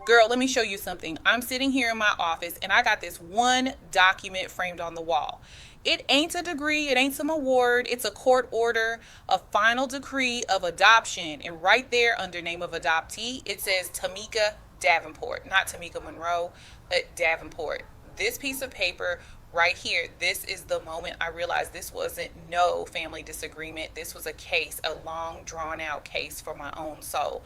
Girl, let me show you something. I'm sitting here in my office and I got this one document framed on the wall. It ain't a degree, it ain't some award, it's a court order, a final decree of adoption. And right there under name of adoptee, it says Tamika Davenport, not Tamika Monroe, but Davenport. This piece of paper right here, this is the moment I realized this wasn't no family disagreement. This was a case, a long drawn out case for my own soul.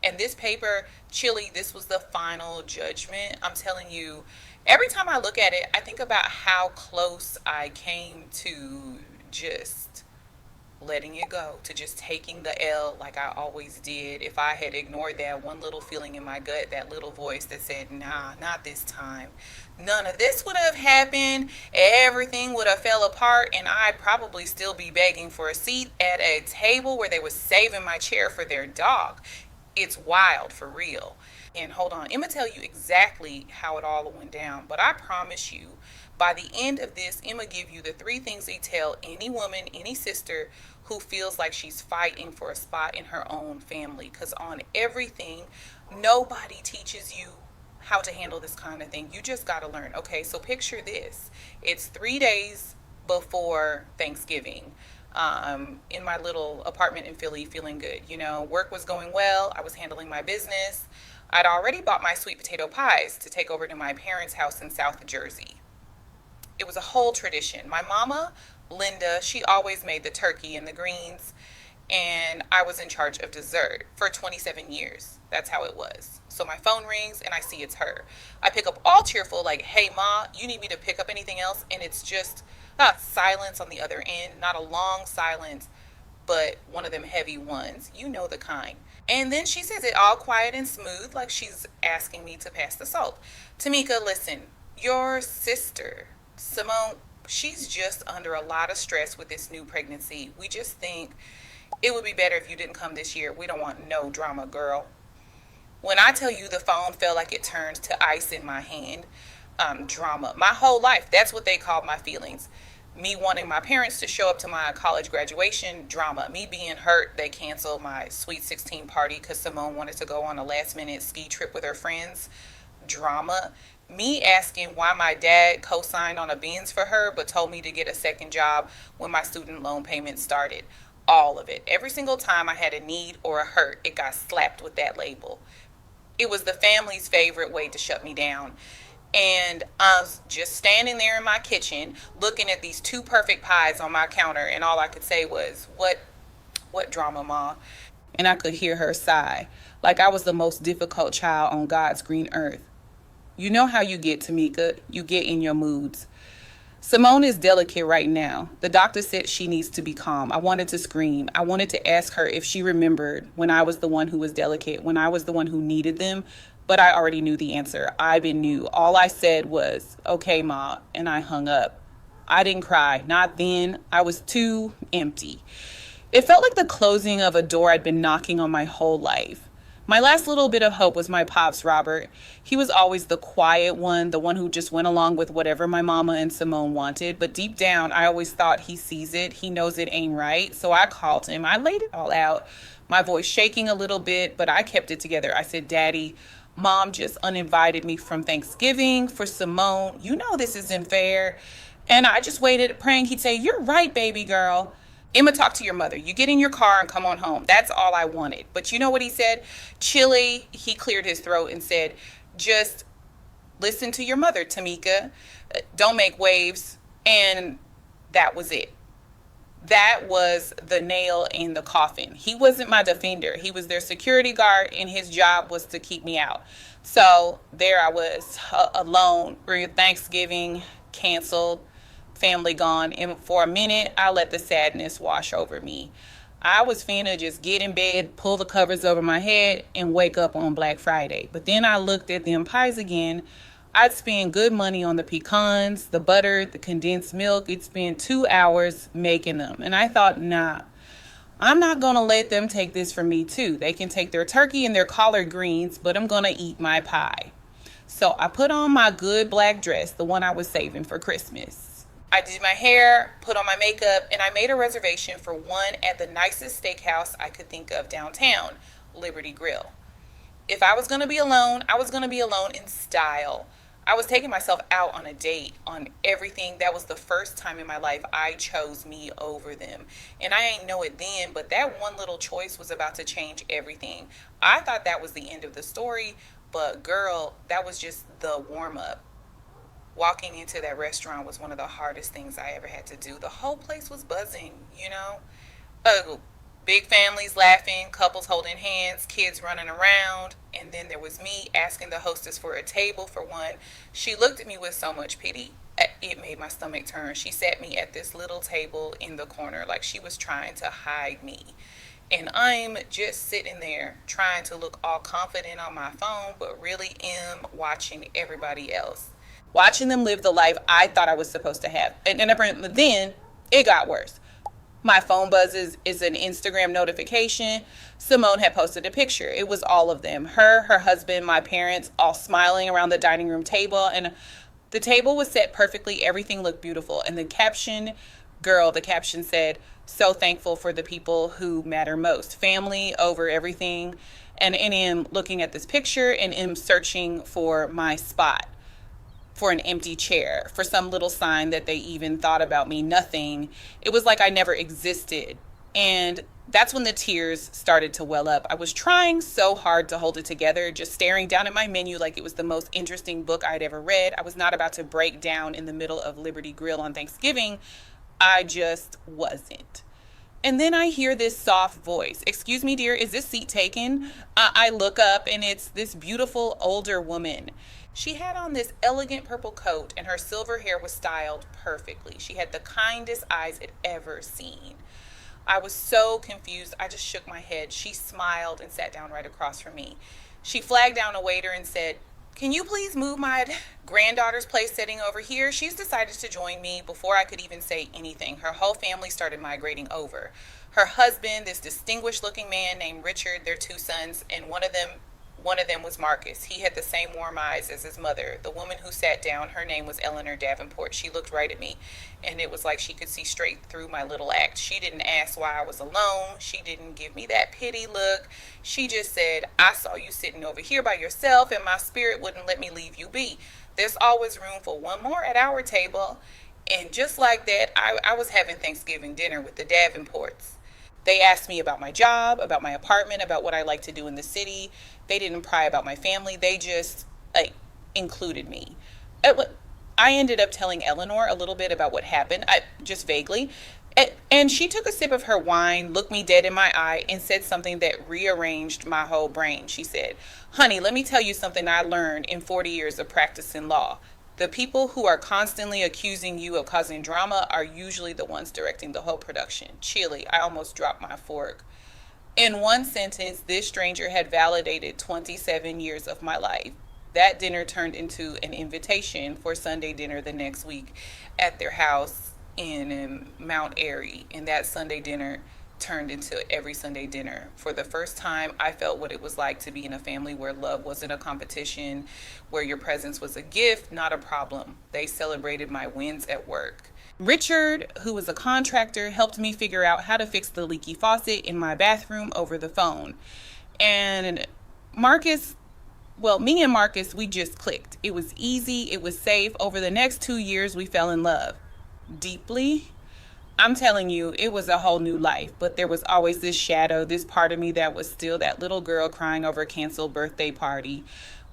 And this paper, Chile, this was the final judgment. I'm telling you, every time I look at it, I think about how close I came to just letting it go, to just taking the L like I always did. If I had ignored that one little feeling in my gut, that little voice that said, nah, not this time, none of this would have happened. Everything would have fell apart and I'd probably still be begging for a seat at a table where they were saving my chair for their dog. It's wild, for real. And hold on, I'm gonna tell you exactly how it all went down, but I promise you, by the end of this, I'm gonna give you the three things they tell any woman, any sister who feels like she's fighting for a spot in her own family. Because on everything, nobody teaches you how to handle this kind of thing. You just gotta learn. Okay, so picture this. It's 3 days before Thanksgiving. In my little apartment in Philly, feeling good. You know, work was going well. I was handling my business. I'd already bought my sweet potato pies to take over to my parents' house in South Jersey. It was a whole tradition. My mama, Linda, she always made the turkey and the greens, and I was in charge of dessert for 27 years. That's how it was. So my phone rings and I see it's her. I pick up all cheerful, like, hey, Ma, you need me to pick up anything else? And it's just silence on the other end. Not a long silence, but one of them heavy ones. You know the kind. And then she says it all quiet and smooth, like she's asking me to pass the salt. Tamika, listen, your sister, Simone, she's just under a lot of stress with this new pregnancy. We just think it would be better if you didn't come this year. We don't want no drama, girl. When I tell you the phone felt like it turned to ice in my hand, drama. My whole life, that's what they called my feelings. Me wanting my parents to show up to my college graduation, drama. Me being hurt, they canceled my Sweet 16 party because Simone wanted to go on a last minute ski trip with her friends, drama. Me asking why my dad co-signed on a Benz for her but told me to get a second job when my student loan payment started. All of it. Every single time I had a need or a hurt, it got slapped with that label. It was the family's favorite way to shut me down. And I was just standing there in my kitchen looking at these two perfect pies on my counter, and all I could say was, what drama, Ma? And I could hear her sigh, like I was the most difficult child on God's green earth. You know how you get, Tamika. You get in your moods. Simone is delicate right now. The doctor said she needs to be calm. I wanted to scream. I wanted to ask her if she remembered when I was the one who was delicate, when I was the one who needed them. But I already knew the answer. I been knew. All I said was, okay, Ma, and I hung up. I didn't cry. Not then. I was too empty. It felt like the closing of a door I'd been knocking on my whole life. My last little bit of hope was my pops, Robert. He was always the quiet one, the one who just went along with whatever my mama and Simone wanted. But deep down, I always thought he sees it. He knows it ain't right. So I called him. I laid it all out, my voice shaking a little bit, but I kept it together. I said, Daddy, Mom just uninvited me from Thanksgiving for Simone. You know this isn't fair. And I just waited, praying he'd say, you're right, baby girl. Emma, talk to your mother. You get in your car and come on home. That's all I wanted. But you know what he said? Chile, he cleared his throat and said, just listen to your mother, Tamika. Don't make waves. And that was it. That was the nail in the coffin. He wasn't my defender. He was their security guard, and his job was to keep me out. So there I was, alone. Thanksgiving canceled, family gone. And for a minute, I let the sadness wash over me. I was finna just get in bed, pull the covers over my head, and wake up on Black Friday. But then I looked at them pies again. I'd spend good money on the pecans, the butter, the condensed milk. It'd spend 2 hours making them. And I thought, nah, I'm not going to let them take this from me too. They can take their turkey and their collard greens, but I'm going to eat my pie. So I put on my good black dress, the one I was saving for Christmas. I did my hair, put on my makeup, and I made a reservation for one at the nicest steakhouse I could think of downtown, Liberty Grill. If I was going to be alone, I was going to be alone in style. I was taking myself out on a date on everything. That was the first time in my life I chose me over them. And I ain't know it then, but that one little choice was about to change everything. I thought that was the end of the story, but girl, that was just the warm up. Walking into that restaurant was one of the hardest things I ever had to do. The whole place was buzzing, you know? Big families laughing, couples holding hands, kids running around. And then there was me asking the hostess for a table for one. She looked at me with so much pity. It made my stomach turn. She sat me at this little table in the corner like she was trying to hide me. And I'm just sitting there trying to look all confident on my phone, but really am watching everybody else. Watching them live the life I thought I was supposed to have. And then it got worse. My phone buzzes is an Instagram notification. Simone had posted a picture. It was all of them. Her husband, my parents, all smiling around the dining room table. And the table was set perfectly. Everything looked beautiful. And the caption said, so thankful for the people who matter most. Family over everything. And I am looking at this picture and am searching for my spot, for an empty chair, for some little sign that they even thought about me. Nothing. It was like I never existed. And that's when the tears started to well up. I was trying so hard to hold it together, just staring down at my menu like it was the most interesting book I'd ever read. I was not about to break down in the middle of Liberty Grill on Thanksgiving. I just wasn't. And then I hear this soft voice. Excuse me, dear, is this seat taken? I look up and it's this beautiful older woman. She had on this elegant purple coat and her silver hair was styled perfectly. She had the kindest eyes I'd ever seen. I was so confused. I just shook my head. She smiled and sat down right across from me. She flagged down a waiter and said, can you please move my granddaughter's place setting over here? She's decided to join me. Before I could even say anything, her whole family started migrating over. Her husband, this distinguished looking man named Richard, their two sons, and one of them was Marcus. He had the same warm eyes as his mother. The woman who sat down, her name was Eleanor Davenport. She looked right at me, and it was like she could see straight through my little act. She didn't ask why I was alone. She didn't give me that pity look. She just said, I saw you sitting over here by yourself, and my spirit wouldn't let me leave you be. There's always room for one more at our table. And just like that, I was having Thanksgiving dinner with the Davenports. They asked me about my job, about my apartment, about what I like to do in the city. They didn't pry about my family. They just included me. I ended up telling Eleanor a little bit about what happened, just vaguely. And she took a sip of her wine, looked me dead in my eye, and said something that rearranged my whole brain. She said, honey, let me tell you something I learned in 40 years of practicing law. The people who are constantly accusing you of causing drama are usually the ones directing the whole production. Chile, I almost dropped my fork. In one sentence, this stranger had validated 27 years of my life. That dinner turned into an invitation for Sunday dinner the next week at their house in Mount Airy. And that Sunday dinner turned into every Sunday dinner. For the first time, I felt what it was like to be in a family where love wasn't a competition, where your presence was a gift, not a problem. They celebrated my wins at work. Richard, who was a contractor, helped me figure out how to fix the leaky faucet in my bathroom over the phone. And me and Marcus, we just clicked. It was easy. It was safe. Over the next 2 years, we fell in love. Deeply. I'm telling you, it was a whole new life, but there was always this shadow, this part of me that was still that little girl crying over a canceled birthday party.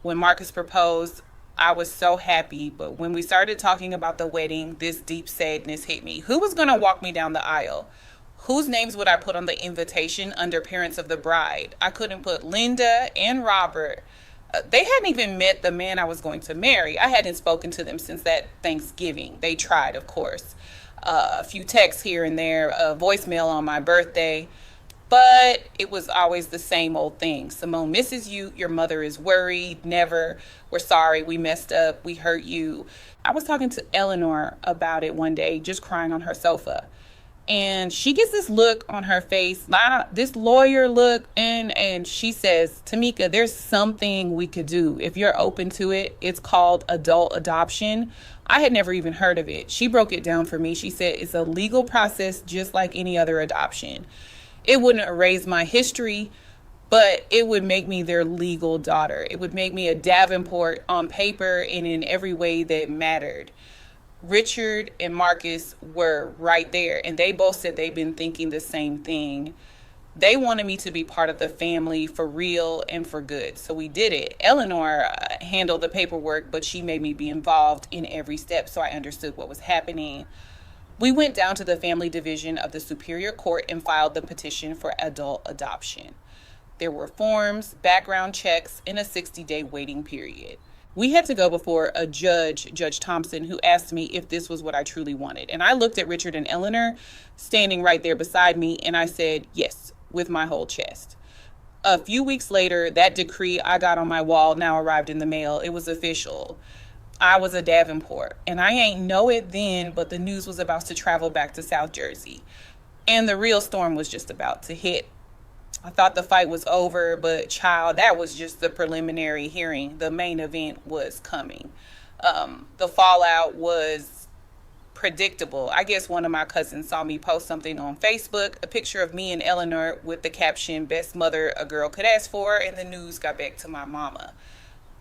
When Marcus proposed, I was so happy, but when we started talking about the wedding, this deep sadness hit me. Who was going to walk me down the aisle? Whose names would I put on the invitation under parents of the bride? I couldn't put Linda and Robert. They hadn't even met the man I was going to marry. I hadn't spoken to them since that Thanksgiving. They tried, of course. A few texts here and there, a voicemail on my birthday, but it was always the same old thing. Simone misses you. Your mother is worried. Never. We're sorry. We messed up. We hurt you. I was talking to Eleanor about it one day, just crying on her sofa. And she gets this look on her face, this lawyer look, and she says, Tamika, there's something we could do. If you're open to it, it's called adult adoption. I had never even heard of it. She broke it down for me. She said it's a legal process just like any other adoption. It wouldn't erase my history, but it would make me their legal daughter. It would make me a Davenport on paper and in every way that mattered. Richard and Marcus were right there, and they both said they've been thinking the same thing. They wanted me to be part of the family for real and for good. So we did it. Eleanor handled the paperwork, but she made me be involved in every step so I understood what was happening. We went down to the family division of the Superior Court and filed the petition for adult adoption. There were forms, background checks, and a 60-day waiting period. We had to go before a judge, Judge Thompson, who asked me if this was what I truly wanted. And I looked at Richard and Eleanor standing right there beside me, and I said, yes, with my whole chest. A few weeks later, that decree I got on my wall now arrived in the mail. It was official. I was a Davenport, and I ain't know it then, but the news was about to travel back to South Jersey. And the real storm was just about to hit. I thought the fight was over, but child, that was just the preliminary hearing. The main event was coming. The fallout was predictable. I guess one of my cousins saw me post something on Facebook, a picture of me and Eleanor with the caption, "Best mother a girl could ask for," and the news got back to my mama.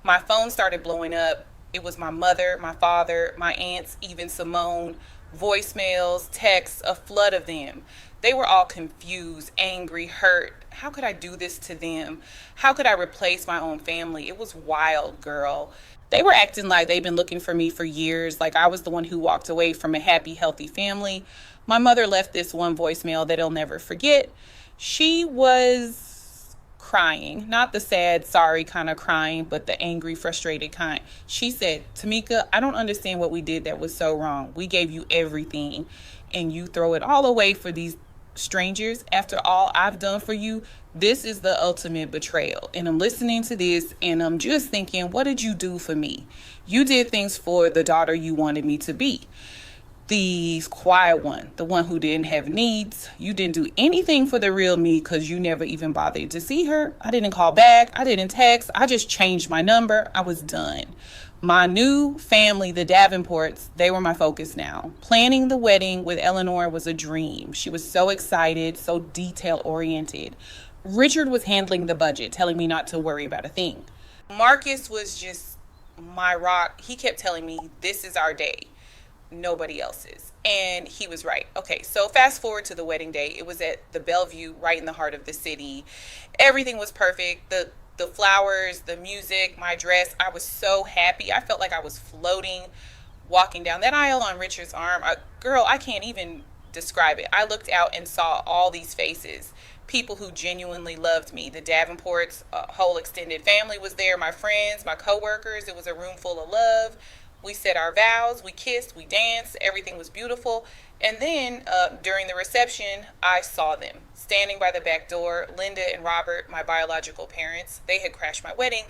My phone started blowing up. It was my mother, my father, my aunts, even Simone, voicemails, texts, a flood of them. They were all confused, angry, hurt. How could I do this to them? How could I replace my own family? It was wild, girl. They were acting like they'd been looking for me for years, like I was the one who walked away from a happy, healthy family. My mother left this one voicemail that I'll never forget. She was crying, not the sad, sorry kind of crying, but the angry, frustrated kind. She said, "Tamika, I don't understand what we did that was so wrong. We gave you everything, and you throw it all away for these strangers after all I've done for you. This is the ultimate betrayal." And I'm listening to this and I'm just thinking, what did you do for me? You did things for the daughter you wanted me to be. The quiet one, the one who didn't have needs. You didn't do anything for the real me because you never even bothered to see her. I didn't call back. I didn't text. I just changed my number. I was done. My new family, the Davenports, they were my focus now. Planning the wedding with Eleanor was a dream. She was so excited, so detail-oriented. Richard was handling the budget, telling me not to worry about a thing. Marcus was just my rock. He kept telling me, this is our day, nobody else's. And he was right. Okay, so fast forward to the wedding day. It was at the Bellevue, right in the heart of the city. Everything was perfect. The flowers, the music, my dress. I was so happy. I felt like I was floating, walking down that aisle on Richard's arm. Girl, I can't even describe it. I looked out and saw all these faces. People who genuinely loved me. The Davenports, a whole extended family was there. My friends, my coworkers. It was a room full of love. We said our vows. We kissed. We danced. Everything was beautiful. And then during the reception, I saw them standing by the back door. Linda and Robert, my biological parents, they had crashed my wedding.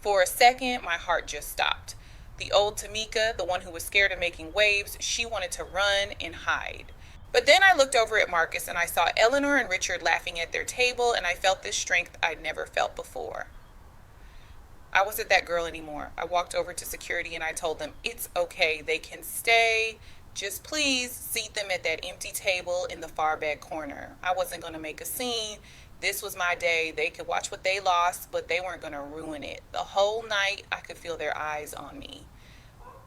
For a second, my heart just stopped. The old Tamika, the one who was scared of making waves, she wanted to run and hide. But then I looked over at Marcus and I saw Eleanor and Richard laughing at their table, and I felt this strength I'd never felt before. I wasn't that girl anymore. I walked over to security and I told them, it's okay, they can stay. Just please seat them at that empty table in the far back corner. I wasn't going to make a scene. This was my day. They could watch what they lost, but they weren't going to ruin it. The whole night, I could feel their eyes on me.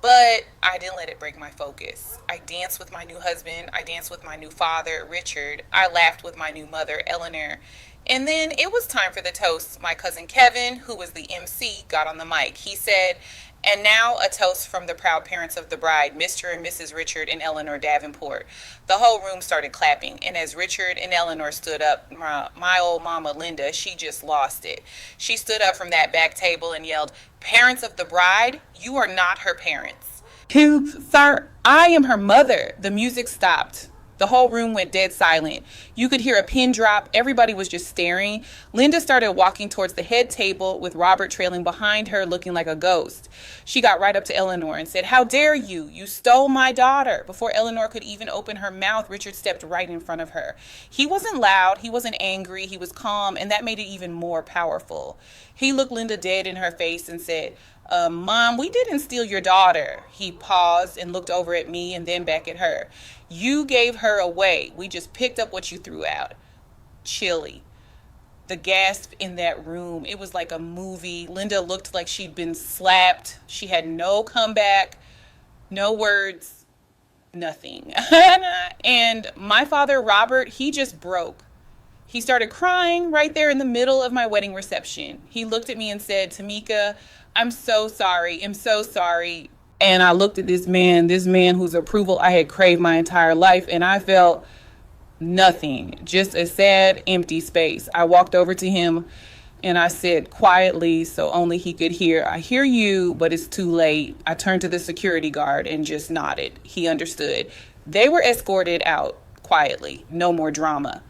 But I didn't let it break my focus. I danced with my new husband. I danced with my new father, Richard. I laughed with my new mother, Eleanor. And then it was time for the toast. My cousin Kevin, who was the MC, got on the mic. He said, "And now a toast from the proud parents of the bride, Mr. and Mrs. Richard and Eleanor Davenport." The whole room started clapping. And as Richard and Eleanor stood up, my old mama, Linda, she just lost it. She stood up from that back table and yelled, "Parents of the bride, you are not her parents." "Sir, I am her mother." The music stopped. The whole room went dead silent. You could hear a pin drop. Everybody was just staring. Linda started walking towards the head table with Robert trailing behind her, looking like a ghost. She got right up to Eleanor and said, "How dare you? You stole my daughter." Before Eleanor could even open her mouth, Richard stepped right in front of her. He wasn't loud. He wasn't angry. He was calm, and that made it even more powerful. He looked Linda dead in her face and said, "Mom, we didn't steal your daughter." He paused and looked over at me and then back at her. "You gave her away. We just picked up what you threw out." Chilly. the gasp in that room, it was like a movie. Linda looked like she'd been slapped. She had no comeback, no words, nothing. And my father, Robert, he just broke. He started crying right there in the middle of my wedding reception. He looked at me and said, Tamika, I'm so sorry. I'm so sorry. And I looked at this man whose approval I had craved my entire life, and I felt nothing, just a sad, empty space. I walked over to him and I said quietly, so only he could hear, I hear you, but it's too late. I turned to the security guard and just nodded. He understood. They were escorted out quietly. No more drama.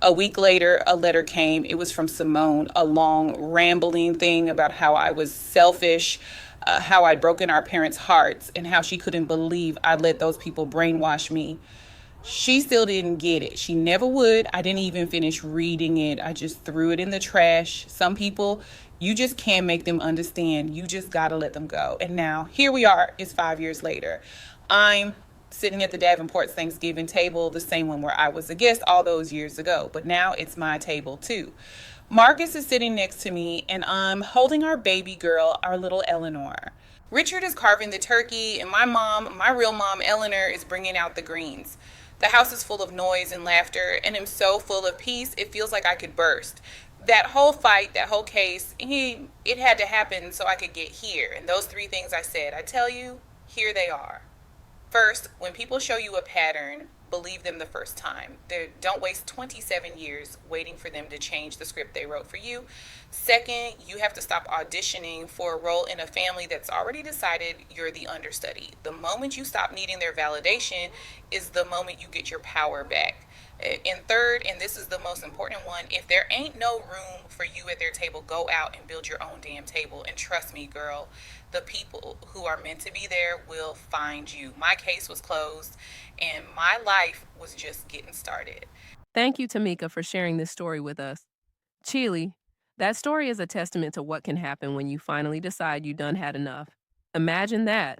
A week later, a letter came. It was from Simone, a long, rambling thing about how I was selfish, how I'd broken our parents' hearts, and how she couldn't believe I'd let those people brainwash me. She still didn't get it. She never would. I didn't even finish reading it. I just threw it in the trash. Some people, you just can't make them understand. You just got to let them go. And now, here we are. It's 5 years later. I'm sitting at the Davenport's Thanksgiving table, the same one where I was a guest all those years ago. But now it's my table, too. Marcus is sitting next to me, and I'm holding our baby girl, our little Eleanor. Richard is carving the turkey, and my mom, my real mom, Eleanor, is bringing out the greens. The house is full of noise and laughter, and I'm so full of peace, it feels like I could burst. That whole fight, that whole case, it had to happen so I could get here. And those three things I said, I tell you, here they are. First, when people show you a pattern, believe them the first time. Don't waste 27 years waiting for them to change the script they wrote for you. Second, you have to stop auditioning for a role in a family that's already decided you're the understudy. The moment you stop needing their validation is the moment you get your power back. And third, and this is the most important one, if there ain't no room for you at their table, go out and build your own damn table. And trust me, girl, the people who are meant to be there will find you. My case was closed and my life was just getting started. Thank you, Tamika, for sharing this story with us. Chile, that story is a testament to what can happen when you finally decide you done had enough. Imagine that.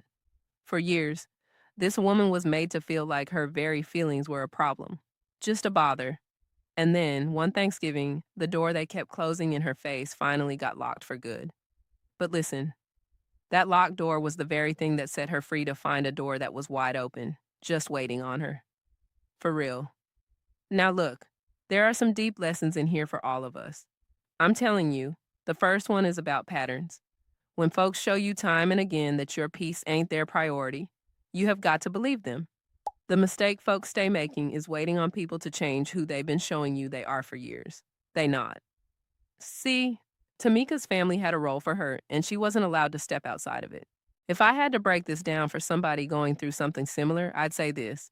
For years, this woman was made to feel like her very feelings were a problem, just a bother. And then, one Thanksgiving, the door they kept closing in her face finally got locked for good. But listen, that locked door was the very thing that set her free to find a door that was wide open, just waiting on her. For real. Now look, there are some deep lessons in here for all of us. I'm telling you, the first one is about patterns. When folks show you time and again that your peace ain't their priority, you have got to believe them. The mistake folks stay making is waiting on people to change who they've been showing you they are for years. They not. See, Tamika's family had a role for her, and she wasn't allowed to step outside of it. If I had to break this down for somebody going through something similar, I'd say this.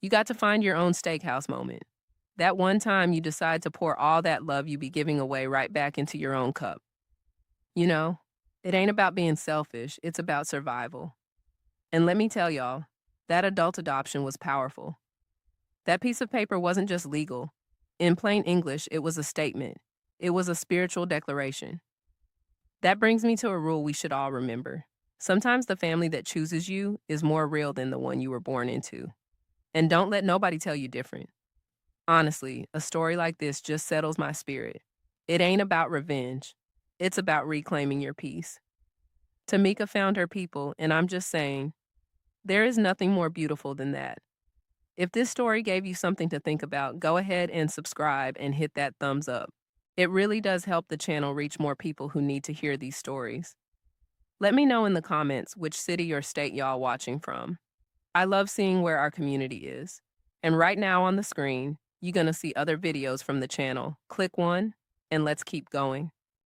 You got to find your own steakhouse moment. That one time you decide to pour all that love you be giving away right back into your own cup. You know, it ain't about being selfish, it's about survival. And let me tell y'all, that adult adoption was powerful. That piece of paper wasn't just legal. In plain English, it was a statement. It was a spiritual declaration. That brings me to a rule we should all remember. Sometimes the family that chooses you is more real than the one you were born into. And don't let nobody tell you different. Honestly, a story like this just settles my spirit. It ain't about revenge. It's about reclaiming your peace. Tamika found her people, and I'm just saying, there is nothing more beautiful than that. If this story gave you something to think about, go ahead and subscribe and hit that thumbs up. It really does help the channel reach more people who need to hear these stories. Let me know in the comments which city or state y'all watching from. I love seeing where our community is. And right now on the screen, you're going to see other videos from the channel. Click one, and let's keep going.